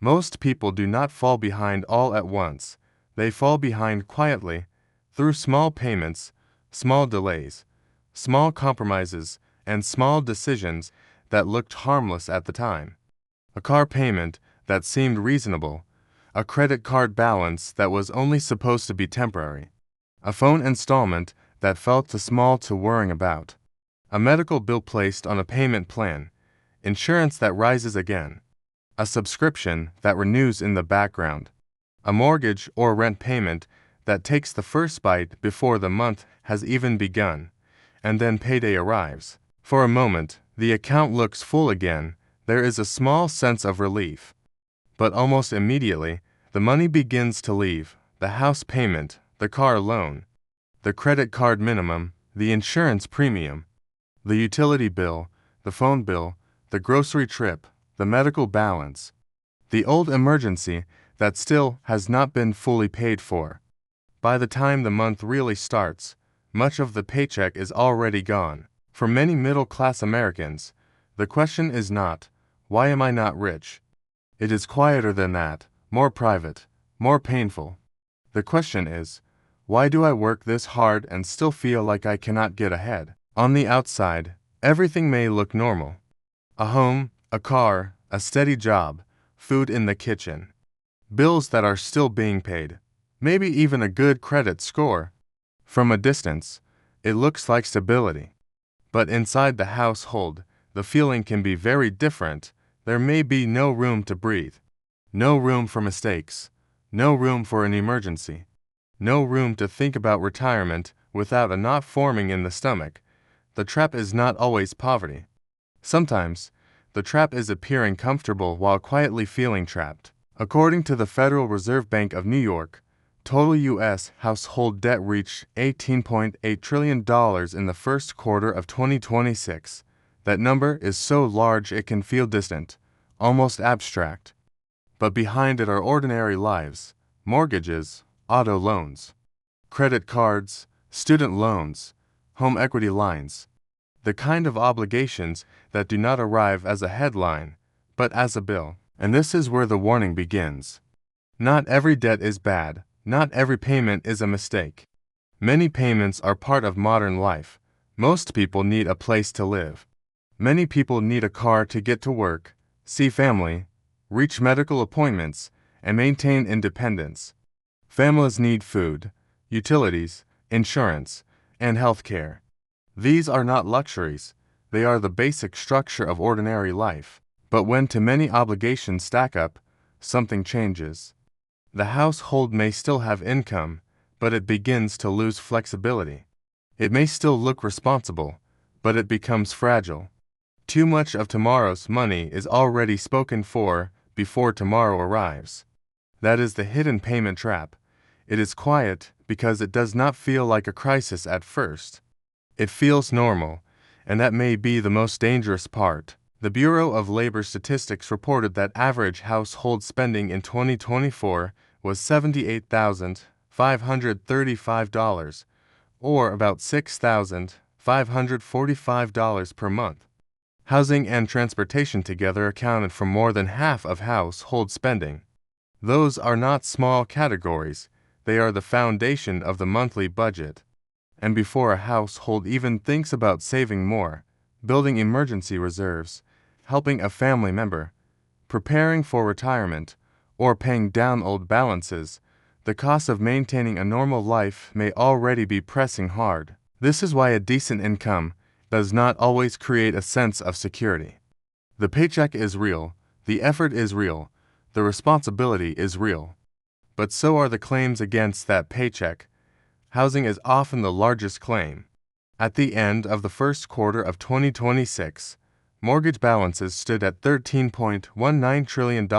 Most people do not fall behind all at once. They fall behind quietly, through small payments, small delays, small compromises, and small decisions that looked harmless at the time. A car payment that seemed reasonable, a credit card balance that was only supposed to be temporary, a phone installment that felt too small to worry about, a medical bill placed on a payment plan, insurance that rises again, a subscription that renews in the background, a mortgage or rent payment that takes the first bite before the month has even begun, and then payday arrives. For a moment, the account looks full again. There is a small sense of relief. But almost immediately, the money begins to leave: the house payment, the car loan, the credit card minimum, the insurance premium, the utility bill, the phone bill, the grocery trip, the medical balance, the old emergency that still has not been fully paid for. By the time the month really starts, much of the paycheck is already gone. For many middle-class Americans, the question is not, "Why am I not rich?" It is quieter than that, more private, more painful. The question is, "Why do I work this hard and still feel like I cannot get ahead?" On the outside, everything may look normal. A home, a car, a steady job, food in the kitchen, bills that are still being paid, maybe even a good credit score. From a distance, it looks like stability. But inside the household, the feeling can be very different. There may be no room to breathe, no room for mistakes, no room for an emergency, no room to think about retirement without a knot forming in the stomach. The trap is not always poverty. Sometimes, the trap is appearing comfortable while quietly feeling trapped. According to the Federal Reserve Bank of New York, total U.S. household debt reached $18.8 trillion in the first quarter of 2026. That number is so large it can feel distant, almost abstract. But behind it are ordinary lives: mortgages, auto loans, credit cards, student loans, home equity lines. The kind of obligations that do not arrive as a headline, but as a bill. And this is where the warning begins. Not every debt is bad. Not every payment is a mistake. Many payments are part of modern life. Most people need a place to live. Many people need a car to get to work, see family, reach medical appointments, and maintain independence. Families need food, utilities, insurance, and health care. These are not luxuries. They are the basic structure of ordinary life. But when too many obligations stack up, something changes. The household may still have income, but it begins to lose flexibility. It may still look responsible, but it becomes fragile. Too much of tomorrow's money is already spoken for before tomorrow arrives. That is the hidden payment trap. It is quiet because it does not feel like a crisis at first. It feels normal, and that may be the most dangerous part. The Bureau of Labor Statistics reported that average household spending in 2024 was $78,535, or about $6,545 per month. Housing and transportation together accounted for more than half of household spending. Those are not small categories. They are the foundation of the monthly budget. And before a household even thinks about saving more, building emergency reserves, helping a family member, preparing for retirement, or paying down old balances, the cost of maintaining a normal life may already be pressing hard. This is why a decent income does not always create a sense of security. The paycheck is real, the effort is real, the responsibility is real. But so are the claims against that paycheck. Housing is often the largest claim. At the end of the first quarter of 2026, mortgage balances stood at $13.19 trillion.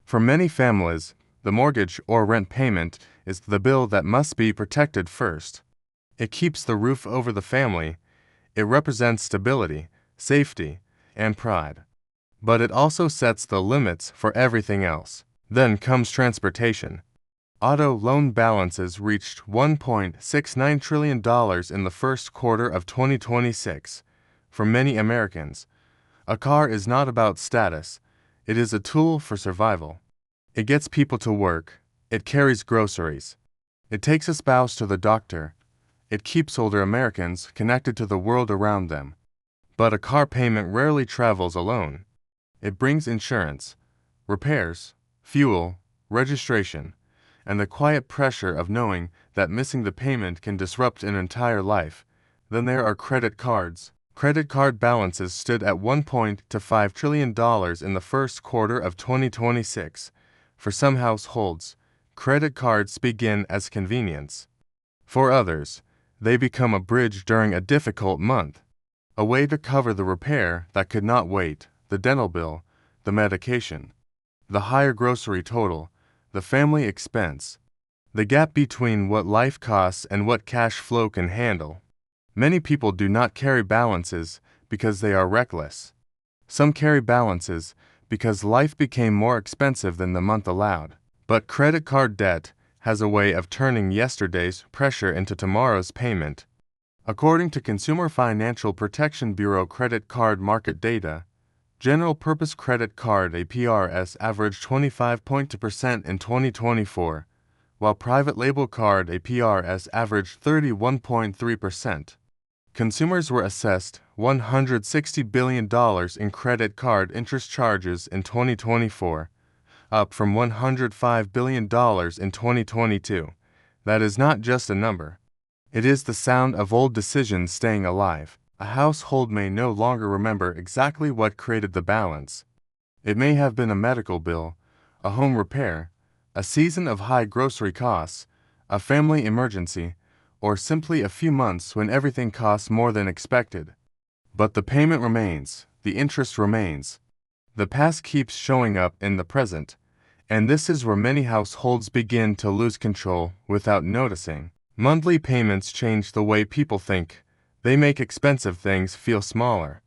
For many families, the mortgage or rent payment is the bill that must be protected first. It keeps the roof over the family. It represents stability, safety, and pride. But it also sets the limits for everything else. Then comes transportation. Auto loan balances reached $1.69 trillion in the first quarter of 2026. For many Americans, a car is not about status. It is a tool for survival. It gets people to work. It carries groceries. It takes a spouse to the doctor. It keeps older Americans connected to the world around them. But a car payment rarely travels alone. It brings insurance, repairs, fuel, registration, and the quiet pressure of knowing that missing the payment can disrupt an entire life. Then there are credit cards. Credit card balances stood at $1.5 trillion in the first quarter of 2026. For some households, credit cards begin as convenience. For others, they become a bridge during a difficult month, a way to cover the repair that could not wait, the dental bill, the medication, the higher grocery total, the family expense, the gap between what life costs and what cash flow can handle. Many people do not carry balances because they are reckless. Some carry balances because life became more expensive than the month allowed. But credit card debt has a way of turning yesterday's pressure into tomorrow's payment. According to Consumer Financial Protection Bureau credit card market data, general purpose credit card APRs averaged 25.2% in 2024, while private label card APRs averaged 31.3%. Consumers were assessed $160 billion in credit card interest charges in 2024, up from $105 billion in 2022. That is not just a number. It is the sound of old decisions staying alive. A household may no longer remember exactly what created the balance. It may have been a medical bill, a home repair, a season of high grocery costs, a family emergency, or simply a few months when everything costs more than expected. But the payment remains, the interest remains. The past keeps showing up in the present, and this is where many households begin to lose control without noticing. Monthly payments change the way people think. They make expensive things feel smaller.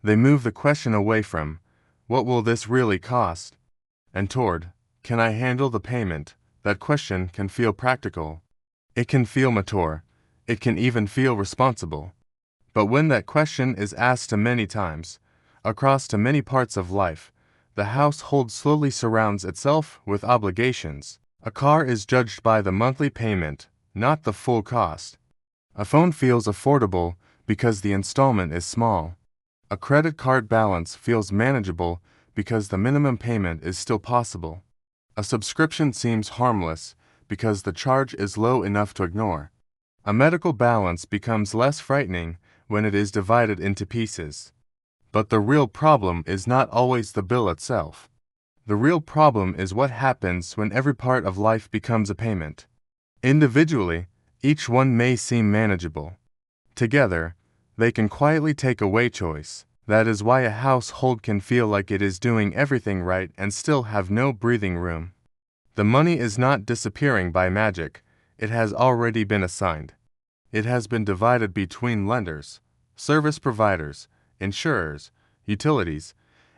They move the question away from, what will this really cost? And toward, can I handle the payment? That question can feel practical. It can feel mature. It can even feel responsible. But when that question is asked to many times, across to many parts of life, the household slowly surrounds itself with obligations. A car is judged by the monthly payment, not the full cost. A phone feels affordable because the installment is small. A credit card balance feels manageable because the minimum payment is still possible. A subscription seems harmless because the charge is low enough to ignore. A medical balance becomes less frightening when it is divided into pieces. But the real problem is not always the bill itself. The real problem is what happens when every part of life becomes a payment. Individually, each one may seem manageable. Together, they can quietly take away choice. That is why a household can feel like it is doing everything right and still have no breathing room. The money is not disappearing by magic. It has already been assigned. It has been divided between lenders, service providers, insurers, utilities,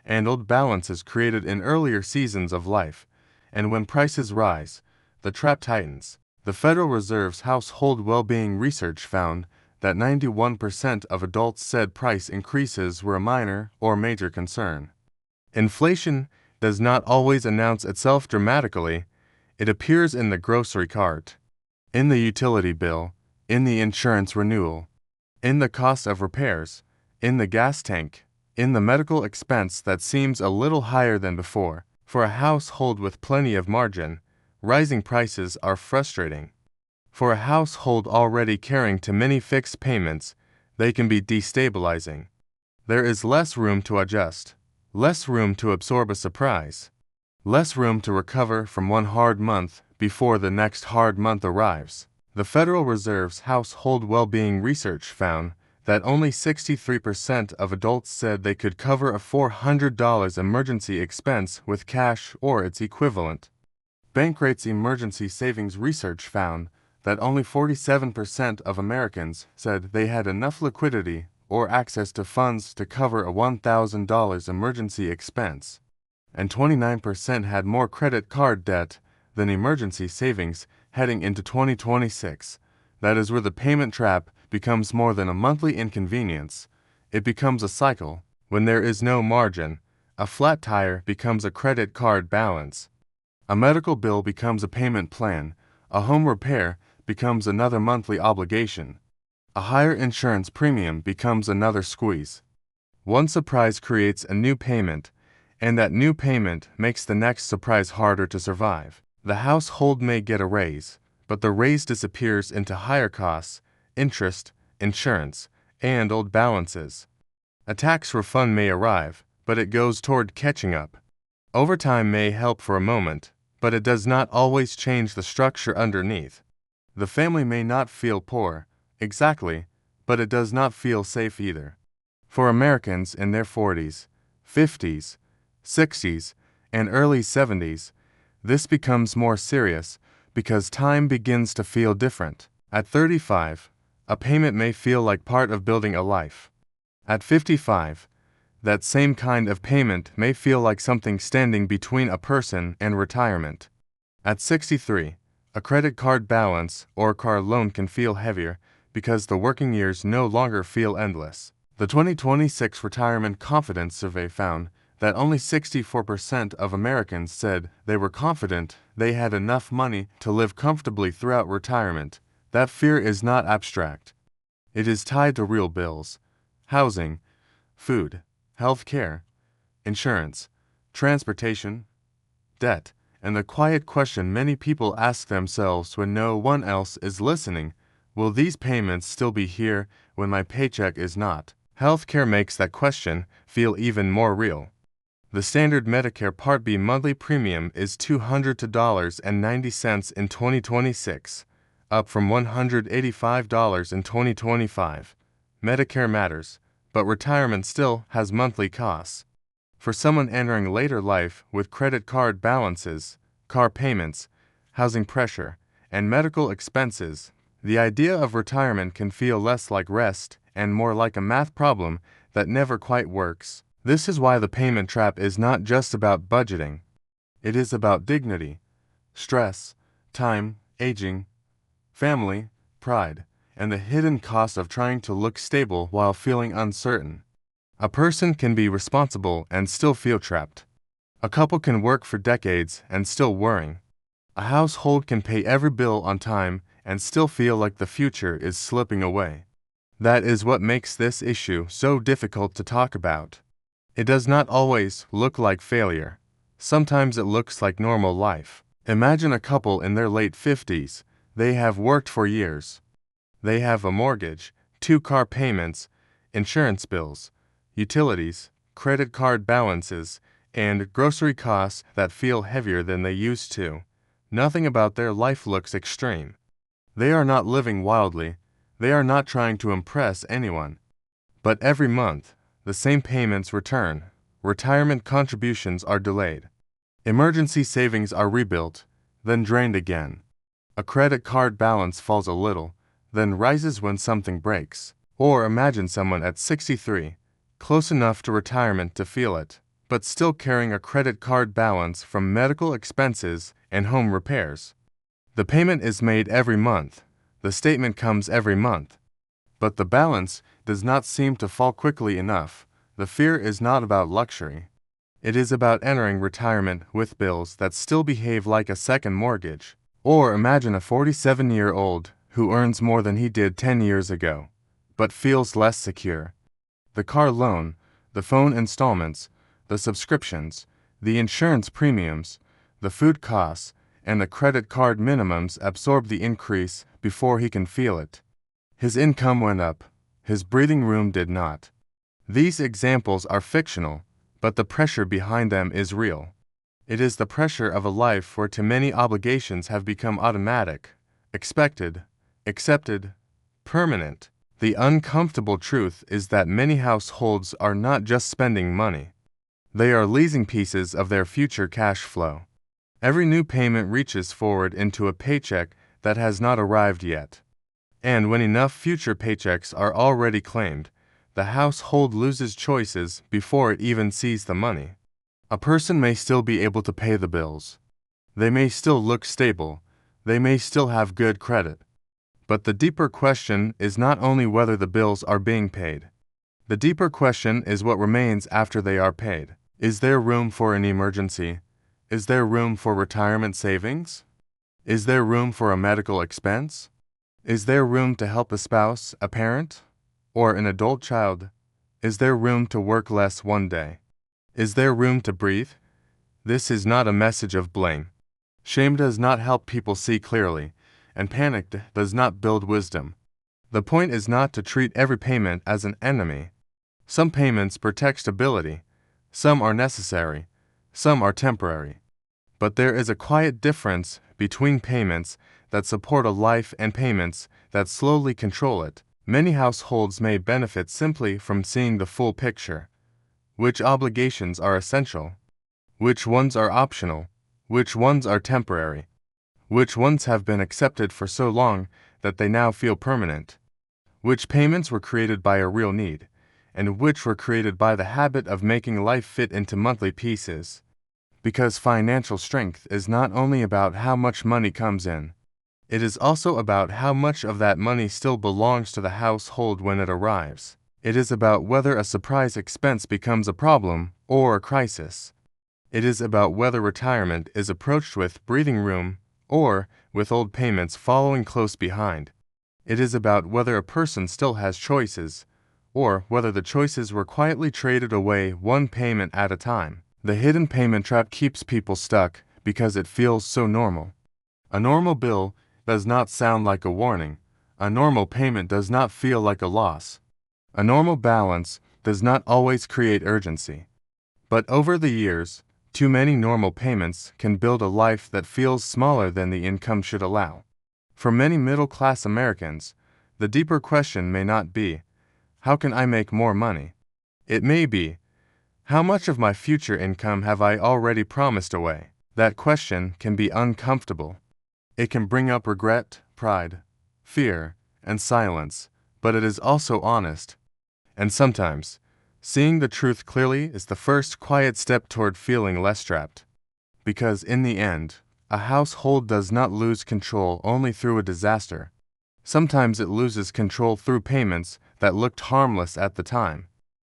and old balances created in earlier seasons of life. And when prices rise, the trap tightens. The Federal Reserve's Household Well-Being Research found that 91% of adults said price increases were a minor or major concern. Inflation does not always announce itself dramatically. It appears in the grocery cart, in the utility bill, in the insurance renewal, in the cost of repairs, in the gas tank, in the medical expense that seems a little higher than before. For a household with plenty of margin, rising prices are frustrating. For a household already carrying too many fixed payments, they can be destabilizing. There is less room to adjust, less room to absorb a surprise, less room to recover from one hard month before the next hard month arrives. The Federal Reserve's Household Well-Being Research found that only 63% of adults said they could cover a $400 emergency expense with cash or its equivalent. Bankrate's Emergency Savings Research found that only 47% of Americans said they had enough liquidity or access to funds to cover a $1,000 emergency expense, and 29% had more credit card debt than emergency savings heading into 2026. That is where the payment trap becomes more than a monthly inconvenience. It becomes a cycle. When there is no margin, A flat tire becomes a credit card balance. A medical bill becomes a payment plan. A home repair becomes another monthly obligation. A higher insurance premium becomes another squeeze. One surprise creates a new payment, and that new payment makes the next surprise harder to survive. The household may get a raise, but the raise disappears into higher costs, interest, insurance, and old balances. A tax refund may arrive, but it goes toward catching up. Overtime may help for a moment, but it does not always change the structure underneath. The family may not feel poor, exactly, but it does not feel safe either. For Americans in their 40s, 50s, 60s, and early 70s, this becomes more serious because time begins to feel different. At 35, a payment may feel like part of building a life. At 55, that same kind of payment may feel like something standing between a person and retirement. At 63, a credit card balance or car loan can feel heavier because the working years no longer feel endless. The 2026 Retirement Confidence Survey found that only 64% of Americans said they were confident they had enough money to live comfortably throughout retirement. That fear is not abstract. It is tied to real bills: housing, food, health care, insurance, transportation, debt, and the quiet question many people ask themselves when no one else is listening: will these payments still be here when my paycheck is not? Healthcare makes that question feel even more real. The standard Medicare Part B monthly premium is $200.90 in 2026, up from $185 in 2025. Medicare matters, but retirement still has monthly costs. For someone entering later life with credit card balances, car payments, housing pressure, and medical expenses, the idea of retirement can feel less like rest and more like a math problem that never quite works. This is why the payment trap is not just about budgeting. It is about dignity, stress, time, aging, family, pride, and the hidden cost of trying to look stable while feeling uncertain. A person can be responsible and still feel trapped. A couple can work for decades and still worrying. A household can pay every bill on time and still feel like the future is slipping away. That is what makes this issue so difficult to talk about. It does not always look like failure. Sometimes it looks like normal life. Imagine a couple in their late 50s. They have worked for years. They have a mortgage, 2 car payments, insurance bills, utilities, credit card balances, and grocery costs that feel heavier than they used to. Nothing about their life looks extreme. They are not living wildly. They are not trying to impress anyone. But every month, the same payments return. Retirement contributions are delayed. Emergency savings are rebuilt, then drained again. A credit card balance falls a little, then rises when something breaks. Or imagine someone at 63, close enough to retirement to feel it, but still carrying a credit card balance from medical expenses and home repairs. The payment is made every month. The statement comes every month. But the balance does not seem to fall quickly enough. The fear is not about luxury. It is about entering retirement with bills that still behave like a second mortgage. Or imagine a 47-year-old who earns more than he did 10 years ago, but feels less secure. The car loan, the phone installments, the subscriptions, the insurance premiums, the food costs, and the credit card minimums absorb the increase before he can feel it. His income went up. His breathing room did not. These examples are fictional, but the pressure behind them is real. It is the pressure of a life where too many obligations have become automatic, expected, accepted, permanent. The uncomfortable truth is that many households are not just spending money. They are leasing pieces of their future cash flow. Every new payment reaches forward into a paycheck that has not arrived yet. And when enough future paychecks are already claimed, the household loses choices before it even sees the money. A person may still be able to pay the bills. They may still look stable. They may still have good credit. But the deeper question is not only whether the bills are being paid. The deeper question is what remains after they are paid. Is there room for an emergency? Is there room for retirement savings? Is there room for a medical expense? Is there room to help a spouse, a parent, or an adult child? Is there room to work less one day? Is there room to breathe? This is not a message of blame. Shame does not help people see clearly, and panic does not build wisdom. The point is not to treat every payment as an enemy. Some payments protect stability, some are necessary, some are temporary. But there is a quiet difference between payments that support a life and payments that slowly control it. Many households may benefit simply from seeing the full picture. Which obligations are essential? Which ones are optional? Which ones are temporary? Which ones have been accepted for so long that they now feel permanent? Which payments were created by a real need, and which were created by the habit of making life fit into monthly pieces? Because financial strength is not only about how much money comes in, it is also about how much of that money still belongs to the household when it arrives. It is about whether a surprise expense becomes a problem or a crisis. It is about whether retirement is approached with breathing room or with old payments following close behind. It is about whether a person still has choices or whether the choices were quietly traded away one payment at a time. The hidden payment trap keeps people stuck because it feels so normal. A normal bill does not sound like a warning. A normal payment does not feel like a loss. A normal balance does not always create urgency. But over the years, too many normal payments can build a life that feels smaller than the income should allow. For many middle-class Americans, the deeper question may not be, how can I make more money? It may be, how much of my future income have I already promised away? That question can be uncomfortable. It can bring up regret, pride, fear, and silence, but it is also honest. And sometimes, seeing the truth clearly is the first quiet step toward feeling less trapped. Because in the end, a household does not lose control only through a disaster. Sometimes it loses control through payments that looked harmless at the time,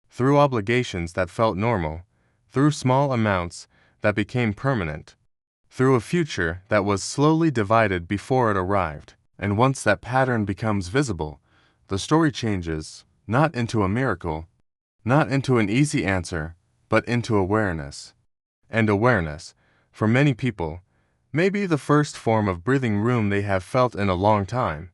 through obligations that felt normal, through small amounts that became permanent, through a future that was slowly divided before it arrived. And once that pattern becomes visible, the story changes, not into a miracle, not into an easy answer, but into awareness. And awareness, for many people, may be the first form of breathing room they have felt in a long time.